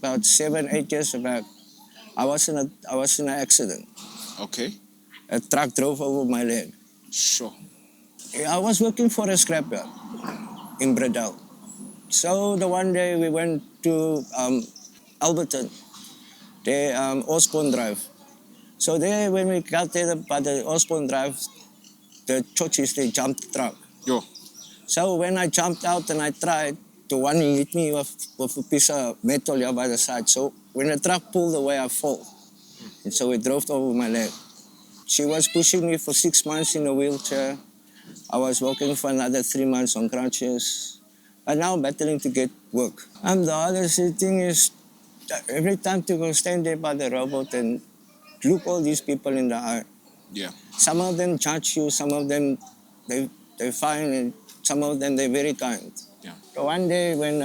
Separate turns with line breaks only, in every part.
About 7, 8 years back, I was in an accident.
Okay.
A truck drove over my leg.
Sure.
I was working for a scrapyard in Bredal. So the one day we went to Alberton, the Osborne Drive. So there, when we got there by the Osborne Drive, the churches, they jumped the truck.
Yo.
So when I jumped out and I tried, the one hit me with a piece of metal here by the side. So when the truck pulled away, I fall. And so it drove over my leg. She was pushing me for 6 months in a wheelchair. I was walking for another 3 months on crutches. But now I'm battling to get work. And the other thing is, that every time to go stand there by the robot and look all these people in the eye.
Yeah.
Some of them judge you, some of them they fine, and some of them they're very kind.
Yeah.
So one day when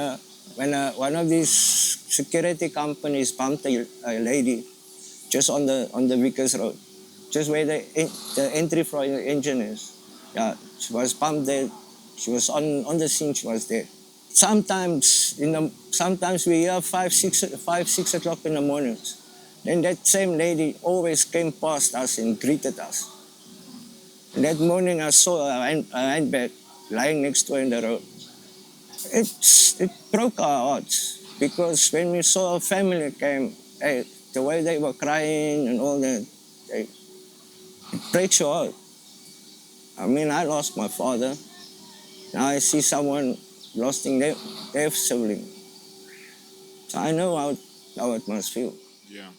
one of these security companies bumped a lady just on the Vickers Road, just where the entry for the engine is. Yeah, she was bumped there. She was on the scene. She was there. Sometimes we hear 5, 6 o'clock in the mornings. Then that same lady always came past us and greeted us. And that morning I saw a handbag lying next to her in the road. It broke our hearts because when we saw a family came, hey, the way they were crying and all that, it breaks your heart. I mean, I lost my father. Now I see someone losing their sibling. So I know how it must feel.
Yeah.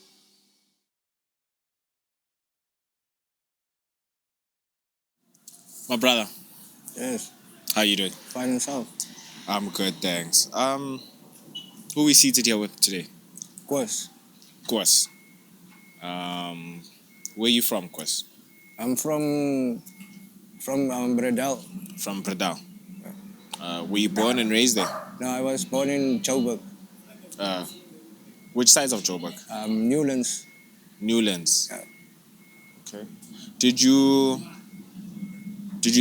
My brother,
Yes,
how you doing?
find yourself.
I'm good, thanks. Who we seated here with today?
Of course.
Kwas. Um, where you from, Kwas?
I'm from Bredal.
From Bredal. Were you born and raised there?
No, I was born in Joburg,
Uh, which sides of Joburg?
Newlands.
Newlands.
Yeah.
Okay. Did you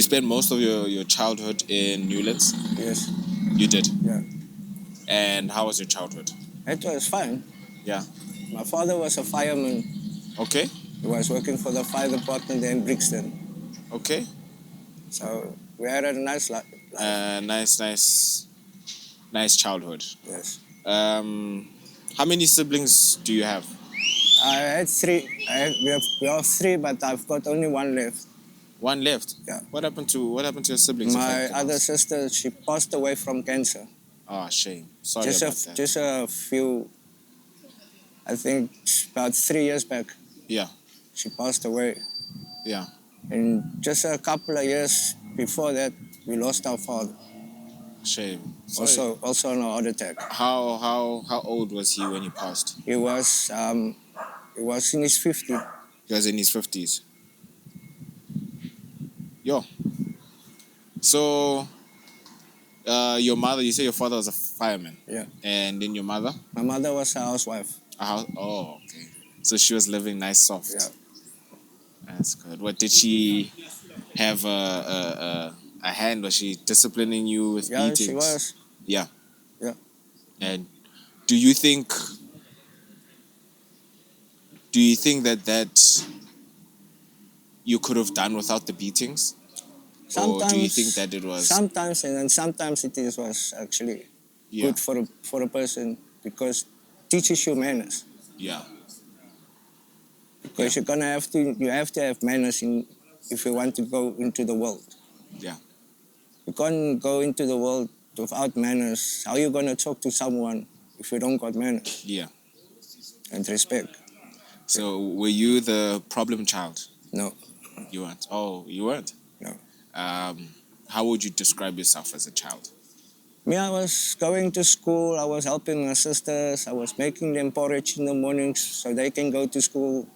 spend most of your childhood in Newlands?
Yes,
You did.
yeah.
And how was your childhood?
It was fine.
Yeah.
My father was a fireman.
Okay.
He was working for the fire department there in Brixton.
Okay.
So we had a nice life.
Nice childhood.
Yes.
How many siblings do you have?
I had three. We have three, but I've got only one left.
One left.
Yeah.
What happened to your siblings?
My other sister, she passed away from cancer.
Ah, shame. Sorry
Just
about that.
just a few, I think about 3 years back,
Yeah.
she passed away.
Yeah.
And just a couple of years before that, we lost our father.
Shame. Sorry.
Also on a heart attack.
How old was he when he passed?
He was in his 50s.
He was in his 50s. Yo. So, your mother, you say your father was a fireman.
Yeah.
And then your mother?
My mother was a housewife.
A house. Oh, okay. So she was living nice, soft.
Yeah.
That's good. What did she have a hand? Was she disciplining you with
Yeah,
beatings?
she was.
Yeah.
Yeah.
And do you think that you could have done without the beatings?
Sometimes,
or do you think that it was
sometimes, and then sometimes was actually
yeah,
good for a person because it teaches you manners.
yeah,
Because you have to have manners if you want to go into the world.
yeah,
You can't go into the world without manners. How are you gonna talk to someone if you don't got manners
yeah?
and respect?
So were you the problem child?
No,
You weren't. Oh, you weren't.
no.
How would you describe yourself as a child?
Me, I was going to school. I was helping my sisters. I was making them porridge in the mornings so they can go to school.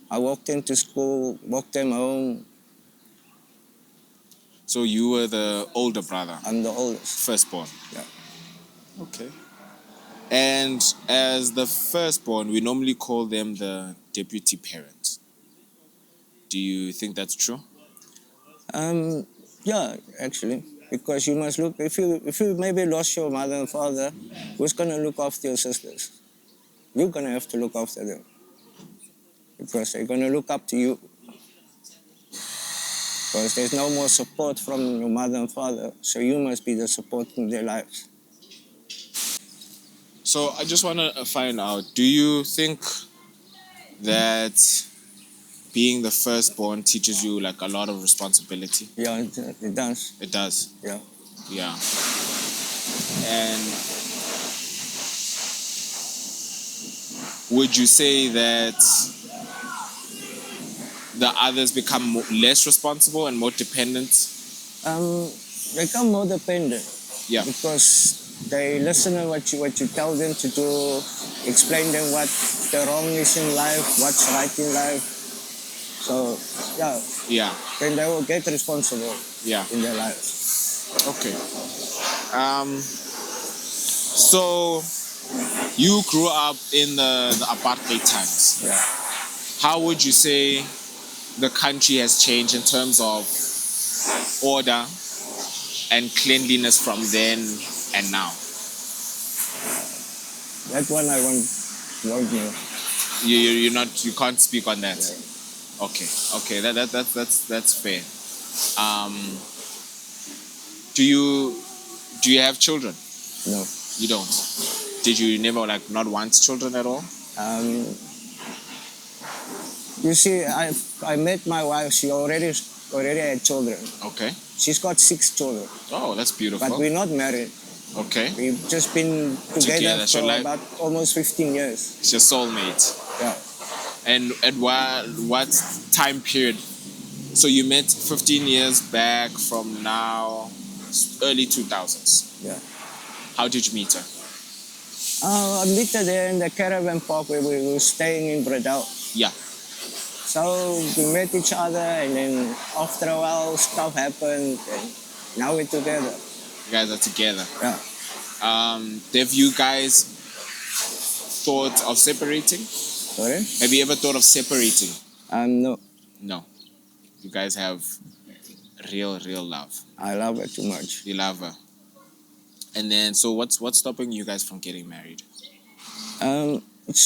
I walked them to school, walked them home.
So you were the older brother,
I'm the oldest.
firstborn.
Yeah.
Okay. And as the firstborn, we normally call them the deputy parent. Do you think that's true?
Yeah, actually, because you must look. If you maybe lost your mother and father, who's gonna look after your sisters? you're gonna have to look after them because they're gonna look up to you. Because there's no more support from your mother and father, so you must be the support in their lives.
So I just want to find out, do you think that being the firstborn teaches you like a lot of responsibility?
Yeah, it does.
It does.
Yeah.
Yeah. And would you say that the others become less responsible and more dependent?
They become more dependent
Yeah.
because they listen to what you tell them to do, explain them what the wrong is in life, what's right in life. So yeah,
Yeah.
then they will get responsible
Yeah.
in their lives.
Okay. So you grew up in the apartheid times.
Yeah.
How would you say the country has changed in terms of order and cleanliness from then and now?
That one I won't know.
You can't speak on that.
Yeah.
Okay. That's fair. Do you have children?
No.
You don't. Did you never like not want children at all?
You see, I met my wife. She already had children.
Okay.
She's got 6 children.
Oh, that's beautiful.
But we're not married.
Okay.
We've just been together for about almost 15 years.
It's your soulmate.
Yeah.
And at what time period? So you met 15 years back from now, early 2000s.
Yeah.
How did you meet her?
I met her there in the caravan park where we were staying in Bredal.
Yeah.
So we met each other, and then after a while, stuff happened, and now we're together.
You guys are together.
Yeah.
Have you guys thought of separating?
Sorry?
Have you ever thought of separating?
No.
No. You guys have real love.
I love her too much.
You love her. And then, so what's stopping you guys from getting married?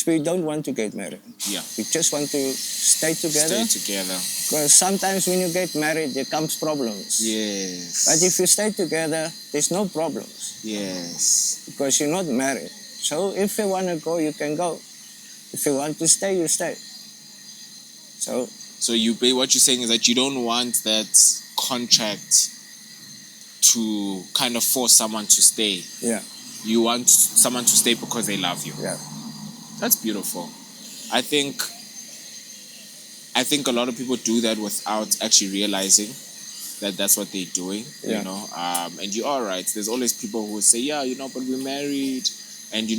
We don't want to get married.
Yeah.
We just want to stay together.
Stay together.
Because sometimes when you get married, there comes problems.
Yes.
But if you stay together, there's no problems.
Yes.
Because you're not married. So if you want to go, you can go. If you want to stay, you stay. So
what you're saying is that you don't want that contract to kind of force someone to stay.
Yeah.
You want someone to stay because they love you.
Yeah.
That's beautiful. I think a lot of people do that without actually realizing that that's what they're doing.
Yeah.
You know, and you are right. There's always people who will say, yeah, but we're married, and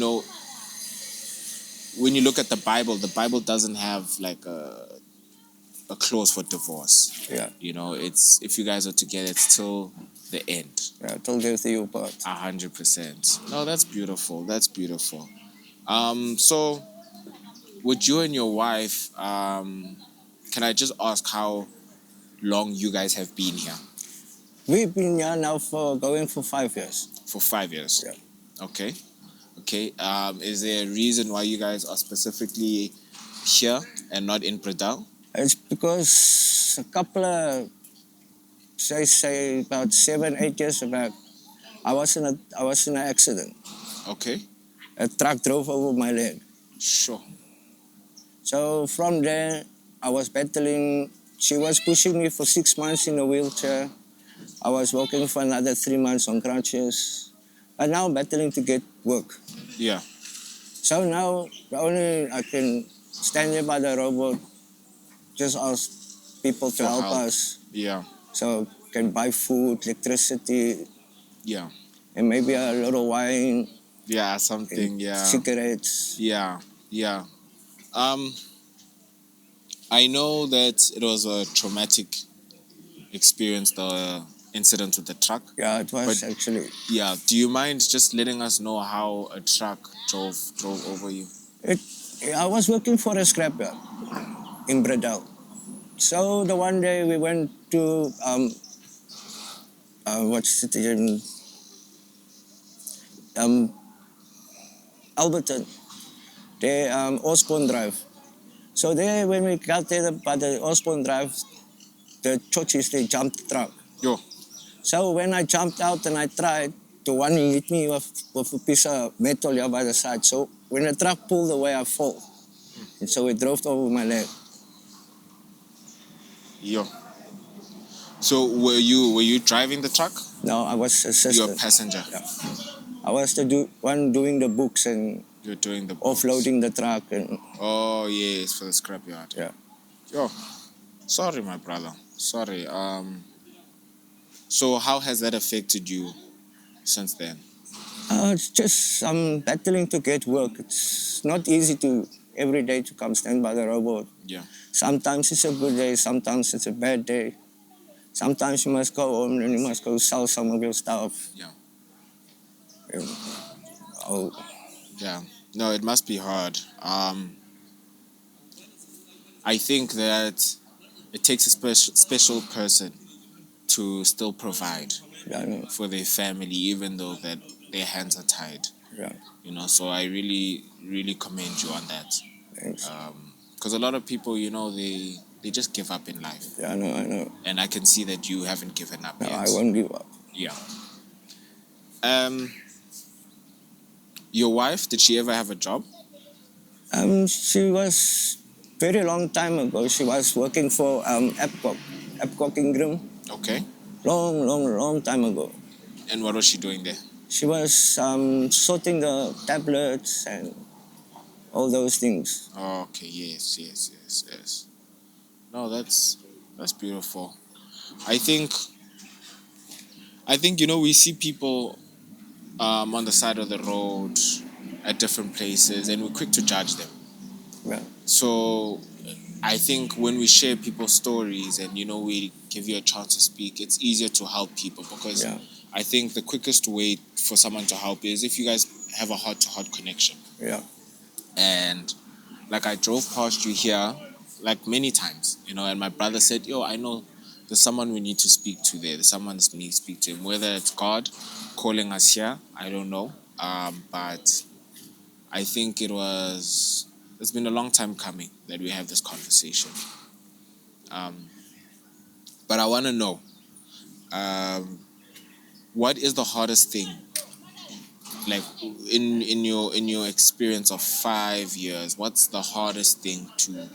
when you look at the Bible doesn't have like a clause for divorce.
Yeah.
It's if you guys are together, it's till the end.
Yeah, till death do you part.
100%. No, that's beautiful. That's beautiful. So with you and your wife, can I just ask how long you guys have been here?
We've been here now going for 5 years.
For 5 years?
Yeah.
Okay. Is there a reason why you guys are specifically here and not in Bredal?
It's because a couple of, say about 7-8 years back, I was in an accident.
Okay.
A truck drove over my leg.
Sure.
So from there, I was battling. She was pushing me for 6 months in a wheelchair. I was walking for another 3 months on crutches. But now I'm battling to get work.
Yeah.
So now, only I can stand here by the robot, just ask people to help us.
Yeah.
So can buy food, electricity.
Yeah.
And maybe a little wine.
Yeah, something, yeah.
Cigarettes.
Yeah. I know that it was a traumatic experience, the incident with the truck.
Yeah, it was actually.
Yeah. Do you mind just letting us know how a truck drove over you?
I was working for a scrapyard in Bredal. So the one day we went to what's it in Alberton. the Osborne Drive. So there, when we got there by the Osborne Drive, the churches, they jumped the truck.
Yo.
So when I jumped out and I tried, the one hit me with a piece of metal here by the side. So when the truck pulled away, I fall. And so it drove over my leg.
Yo. So were you driving the truck?
No, I was assistant.
You're a passenger.
Yeah. I was the one doing the books and
You're doing the books.
offloading the truck. And
Oh yes, for the scrapyard.
yeah.
Yo. Sorry, my brother. Sorry. So how has that affected you since then?
It's just I'm battling to get work. It's not easy to every day to come stand by the robot.
Yeah.
Sometimes it's a good day, sometimes it's a bad day. Sometimes you must go home and you must go sell some of your stuff.
Yeah.
Oh,
Yeah. No, it must be hard. I think that it takes a special person to still provide
yeah, I know.
for their family, even though that their hands are tied.
Yeah,
You know, so I really, really commend you on that.
thanks.
Because a lot of people, you know, they just give up in life.
Yeah, I know.
And I can see that you haven't given up
No,
yet.
I won't give up.
Yeah. Your wife, did she ever have a job?
She was very long time ago. She was working for Epcot Ingram.
Okay.
Long time ago.
And what was she doing there?
She was sorting the tablets and all those things.
Okay, yes. No, that's beautiful. I think you know we see people on the side of the road at different places and we're quick to judge them.
Yeah,
So I think when we share people's stories and you know we give you a chance to speak, it's easier to help people because
yeah,
I think the quickest way for someone to help is if you guys have a heart-to-heart connection.
yeah,
And like I drove past you here like many times, you know, and my brother said, yo, I know there's someone we need to speak to there. There's someone that we need to speak to him. Whether it's God calling us here, I don't know. But I think it's been a long time coming that we have this conversation. But I want to know, what is the hardest thing, like in your experience of 5 years? What's the hardest thing to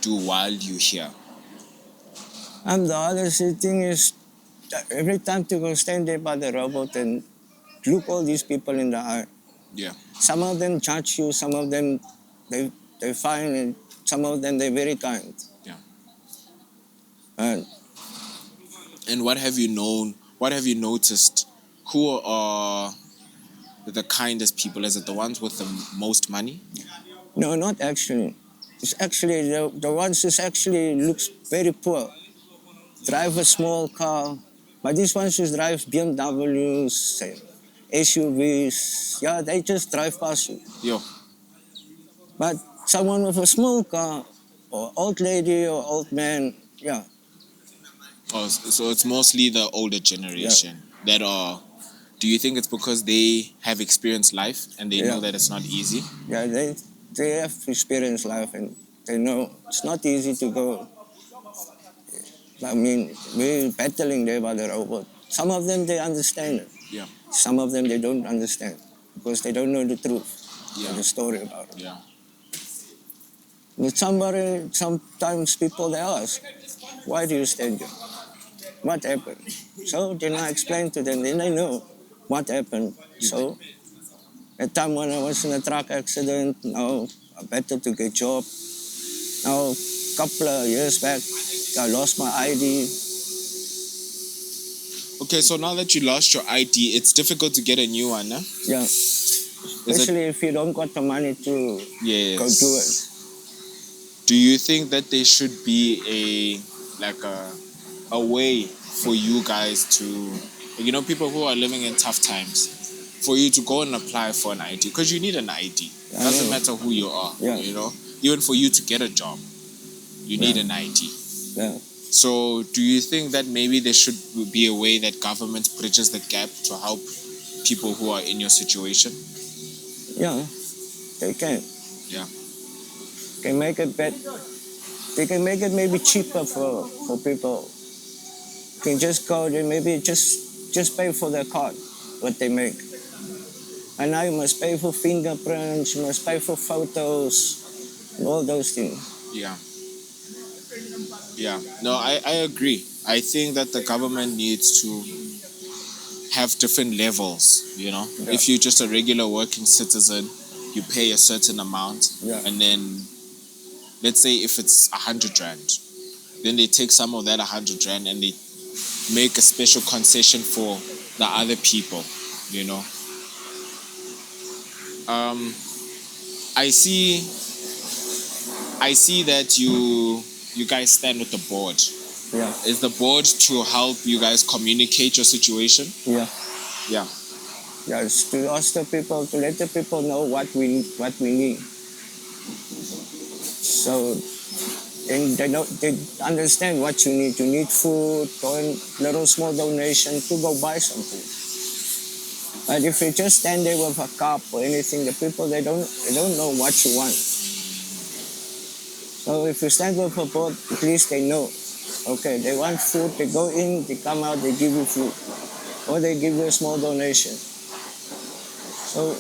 do while you're here?
And the other thing is that every time to go stand there by the robot and look all these people in the eye.
Yeah.
Some of them judge you, some of them they fine, and some of them they're very kind.
Yeah.
And
And what have you known? What have you noticed? Who are the kindest people? Is it the ones with the most money?
no, not actually. It's actually the ones who actually looks very poor. Drive a small car, but these ones who drive BMWs and SUVs, yeah, they just drive past you.
Yo.
But someone with a small car, or old lady or old man, yeah,
Oh, so it's mostly the older generation that are. Do you think it's because they have experienced life and they know
Yeah.
that it's not easy?
yeah, they have experienced life and they know it's not easy to go. I mean, we're battling there by the robot. Some of them, they understand it.
Yeah.
Some of them, they don't understand because they don't know the truth,
Yeah.
the story about it.
Yeah.
But sometimes people, they ask, why do you stand here? What happened? So then I explain to them, then they know what happened. So at time when I was in a truck accident, now I battled to get job. Now, a couple of years back, I lost my ID.
Okay, so now that you lost your ID, it's difficult to get a new one, huh?
Yeah.
Is it?
Especially if you don't got the money to
Yes.
go do it.
Do you think that there should be a way for you guys to, you know, people who are living in tough times, for you to go and apply for an ID? Because you need an ID.
I
Doesn't
know.
matter who you are,
Yeah.
you know. Even for you to get a job, you need an ID.
Yeah.
So do you think that maybe there should be a way that government bridges the gap to help people who are in your situation?
Yeah, they can.
Yeah.
Can make it bet. They can make it maybe cheaper for people. Can just go there, maybe just pay for their card, what they make. And now you must pay for fingerprints, you must pay for photos, and all those things.
Yeah. Yeah. No, I agree. I think that the government needs to have different levels, you know.
Yeah.
If you're just a regular working citizen, you pay a certain amount,
Yeah.
and then let's say if it's 100 rand, then they take some of that 100 rand and they make a special concession for the other people, you know. I see that you guys stand with the board.
Yeah.
Is the board to help you guys communicate your situation?
Yeah.
Yeah.
Yeah, it's to ask the people, to let the people know what we need. So and they understand what you need. You need food, or a little small donation to go buy something. But if you just stand there with a cup or anything, the people they don't know what you want. So if you stand with a board, at least they know. Okay, they want food, they go in, they come out, they give you food. Or they give you a small donation. So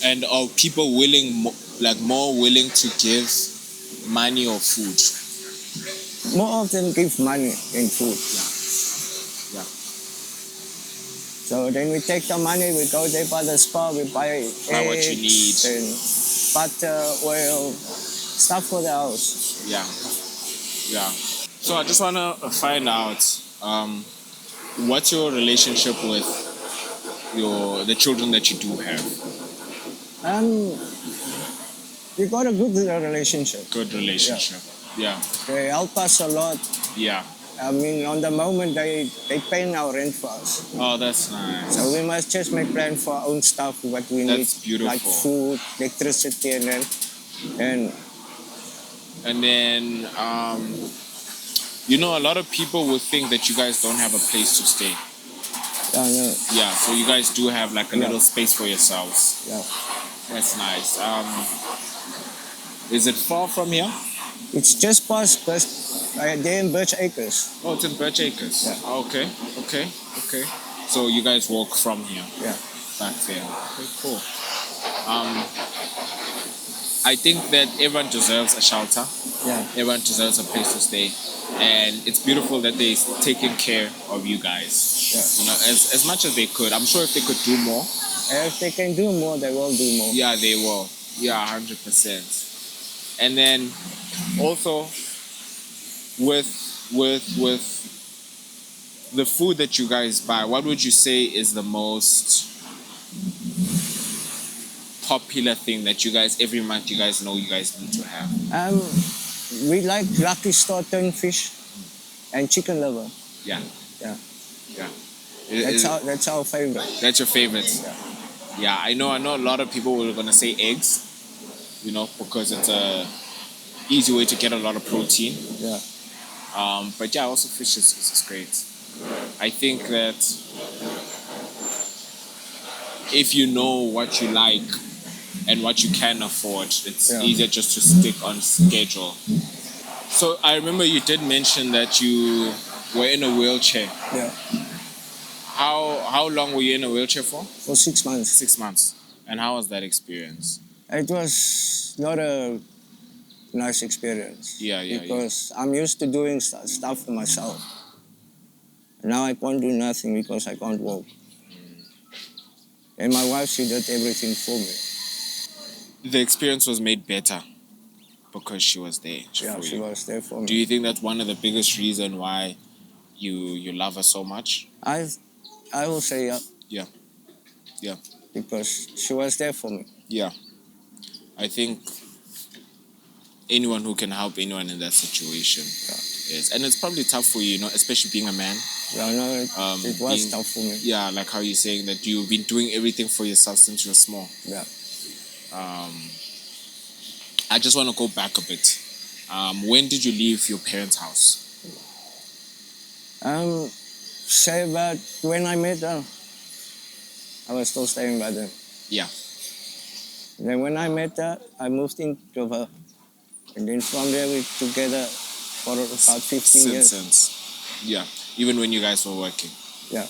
And are people more willing to give money or food?
more often give money than food.
Yeah.
So then we take the money, we go there by the spa, we buy
Buy what you need.
eggs and butter, oil, stuff for the house.
Yeah. Yeah. So I just want to find out, what's your relationship with the children that you do have?
We got a good relationship.
Good relationship. Yeah.
They help us a lot.
Yeah.
I mean, on the moment they pay our rent for us.
Oh, that's nice.
So we must just make plan for our own stuff, what we
That's
need,
beautiful.
like food, electricity, and
then, you know, a lot of people would think that you guys don't have a place to stay.
no.
Yeah, so you guys do have like a
Yeah.
little space for yourselves.
Yeah.
That's nice. Is it far from here?
It's just past, but they're in Birch Acres.
Oh, it's in Birch Acres.
Yeah.
Okay. So you guys walk from here
Yeah.
back there. Okay, cool. I think that everyone deserves a shelter.
Yeah.
Everyone deserves a place to stay. And it's beautiful that they're taking care of you guys.
Yeah.
You know, as much as they could. I'm sure if they could do more.
If they can do more, they will do more.
Yeah, they will. Yeah, 100%. And then also with the food that you guys buy, what would you say is the most popular thing that you guys every month you guys know you guys need to have?
We like Lucky Star turnfish and chicken liver.
Yeah.
Yeah.
Yeah.
That's our favorite.
That's your favorite.
Yeah.
Yeah, I know a lot of people were gonna say eggs, you know, because it's a easy way to get a lot of protein.
Yeah.
But yeah, also fish is great. I think that if you know what you like and what you can afford, it's easier just to stick on schedule. So I remember you did mention that you were in a wheelchair.
Yeah.
How long were you in a wheelchair for?
For 6 months.
6 months. And how was that experience?
It was not a nice experience.
Yeah.
Because I'm used to doing stuff for myself. Now I can't do nothing because I can't walk. And my wife, she did everything for me.
The experience was made better because she was there.
She was there for me.
Do you think that's one of the biggest reasons why you love her so much?
I will say
Yeah.
Because she was there for me.
Yeah. I think anyone who can help anyone in that situation is. And it's probably tough for you, especially being a man.
Yeah, no, it was tough for me.
Yeah, like how you're saying that you've been doing everything for yourself since you were small.
Yeah.
I just want to go back a bit. When did you leave your parents' house?
Say about when I met her, I was still staying by them.
Yeah.
Then when I met her, I moved into her. And then from there, we together for about 15 years.
Since, yeah, even when you guys were working.
Yeah.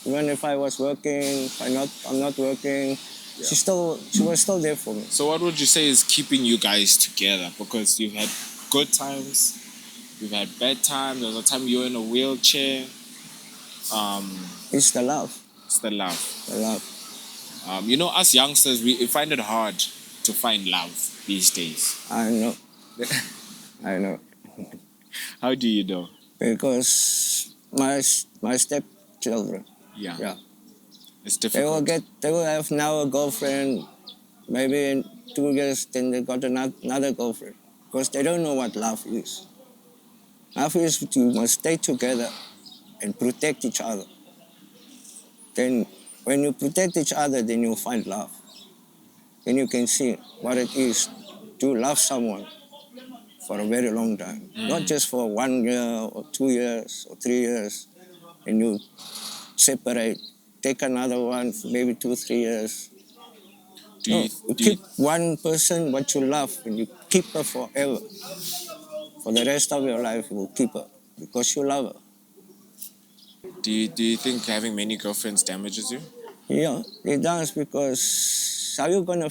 Even if I was working, I'm not working,
Yeah.
she was still there for me.
So what would you say is keeping you guys together? Because you've had good times, you've had bad times. There was a time you were in a wheelchair.
It's the love.
It's the love.
The love.
You know, us youngsters, we find it hard to find love these days.
I know. I know.
How do you know?
Because my stepchildren,
Yeah,
yeah,
it's difficult.
they will have now a girlfriend. Maybe in 2 years, then they got another girlfriend. Because they don't know what love is. Love is you must stay together and protect each other. Then when you protect each other, then you'll find love. Then you can see what it is to love someone for a very long time. Not just for 1 year or 2 years or 3 years. And you separate, take another one for maybe 2, 3 years. You keep one person what you love and you keep her forever. For the rest of your life, you will keep her because you love her.
Do you think having many girlfriends damages you?
Yeah, it does because how you gonna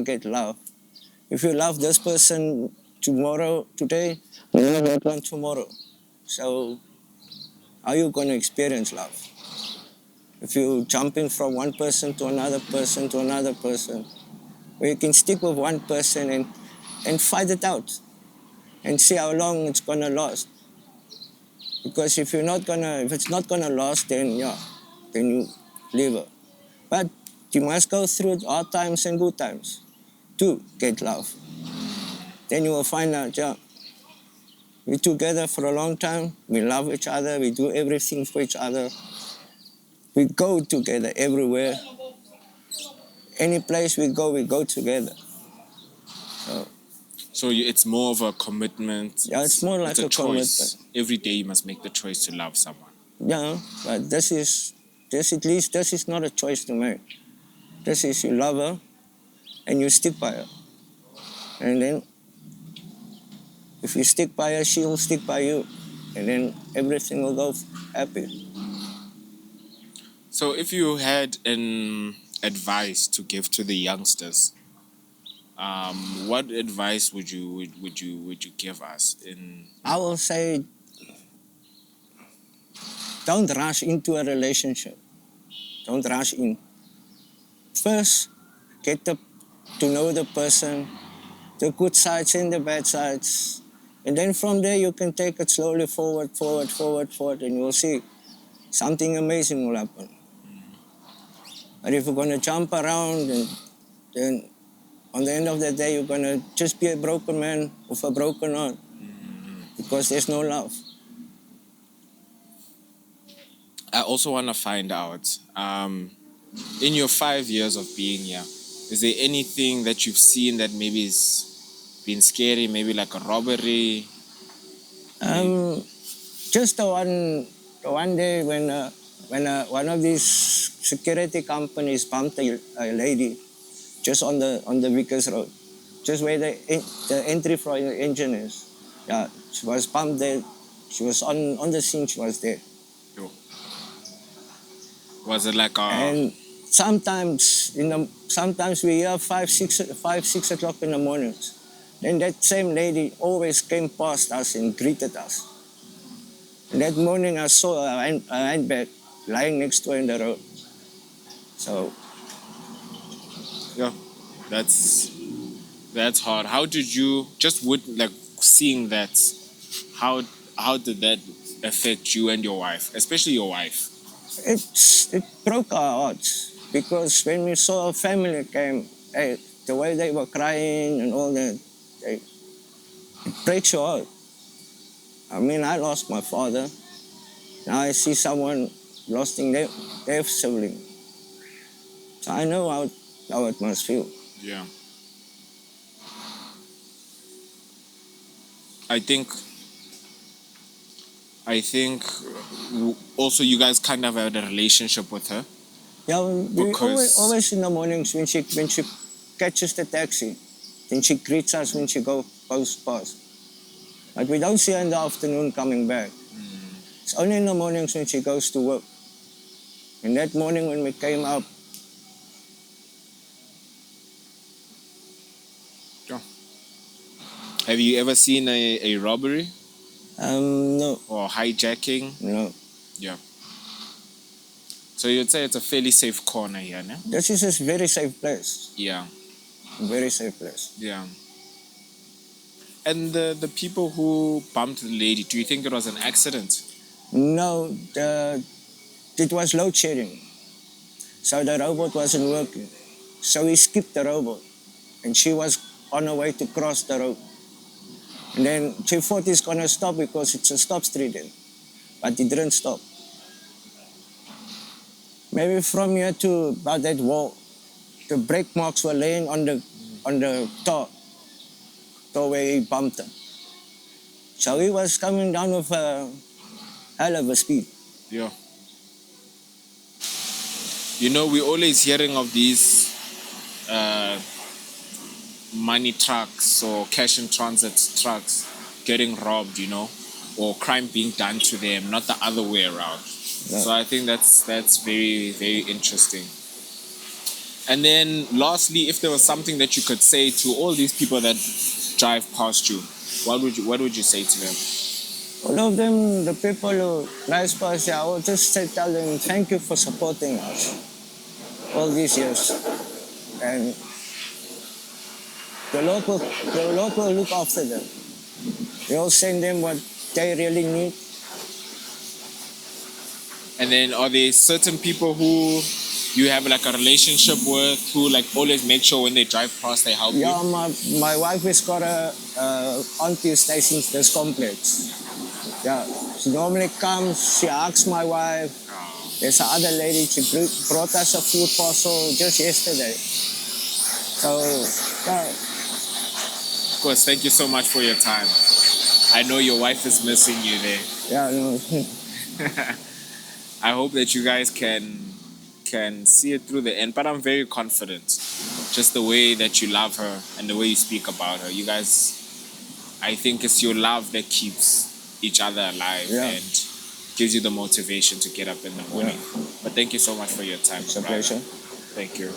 get love? If you love this person today, you love that one tomorrow. So how you gonna experience love? If you jumping from one person to another person to another person, or you can stick with one person and fight it out and see how long it's gonna last. Because if it's not gonna last, then you leave her. But you must go through hard times and good times to get love. Then you will find out, we're together for a long time, we love each other, we do everything for each other. We go together everywhere. Any place we go together.
So it's more of a commitment.
Yeah, it's more like a
choice.
commitment.
Every day you must make the choice to love someone.
Yeah, but this is not a choice to make. This is you love her and you stick by her. And then if you stick by her, she will stick by you. And then everything will go happy.
So if you had an advice to give to the youngsters, what advice would you give us?
I will say, don't rush into a relationship. Don't rush in. First, to know the person, the good sides and the bad sides. And then from there, you can take it slowly forward, and you'll see something amazing will happen. But if you're going to jump around, then on the end of the day, you're going to just be a broken man with a broken heart because there's no love.
I also want to find out, in your 5 years of being here, is there anything that you've seen that maybe has been scary, maybe like a robbery?
Just the one day when one of these security companies bumped a lady just on the Vickers Road, just where the entry for the engine is. Yeah, she was bumped there. She was on the scene. She was there.
Was it like a?
And sometimes we hear 6 o'clock in the mornings. Then that same lady always came past us and greeted us. And that morning I saw a handbag lying next to her in the road. So
yeah, that's hard. How did you seeing that? How did that affect you and your wife, especially your wife?
it broke our hearts because when we saw our family came, the way they were crying and all that, it breaks your heart. I mean, I lost my father. Now I see someone losing their sibling. So I know how it must feel.
Yeah. I think also you guys kind of had a relationship with her.
Yeah, we always in the mornings when she catches the taxi. Then she greets us when she goes past. But we don't see her in the afternoon coming back. It's only in the mornings when she goes to work. And that morning when we came up,
Yeah. Have you ever seen a robbery
no,
or hijacking?
no.
Yeah. So you'd say it's a fairly safe corner here, no?
This is a very safe place.
Yeah.
Very safe place.
Yeah. And the people who bumped the lady, do you think it was an accident?
No, it was load shedding. So the robot wasn't working. So he skipped the robot. And she was on her way to cross the road. And then she thought he's going to stop because it's a stop street then. But he didn't stop. Maybe from here to about that wall, the brake marks were laying on the tar where he bumped her. So he was coming down with a hell of a speed.
Yeah. You know, we're always hearing of these money trucks or cash in transit trucks getting robbed, you know, or crime being done to them, not the other way around.
No.
So I think that's very, very interesting. And then lastly, if there was something that you could say to all these people that drive past you, what would you say to them?
All of them, the people who drive past here, I would just tell them thank you for supporting us all these years. And the local look after them. We'll send them what they really need.
And then are there certain people who you have like a relationship with who like always make sure when they drive past they help
Yeah,
you?
my wife has got a auntie who stays in this complex. Yeah, she normally comes, she asks my wife. There's another lady, she brought us a food parcel just yesterday. So, yeah.
Of course, thank you so much for your time. I know your wife is missing you there.
Yeah, no.
I hope that you guys can see it through the end, but I'm very confident. Just the way that you love her and the way you speak about her. You guys, I think it's your love that keeps each other alive and gives you the motivation to get up in the morning.
Yeah.
But thank you so much for your time.
It's a pleasure.
Thank you.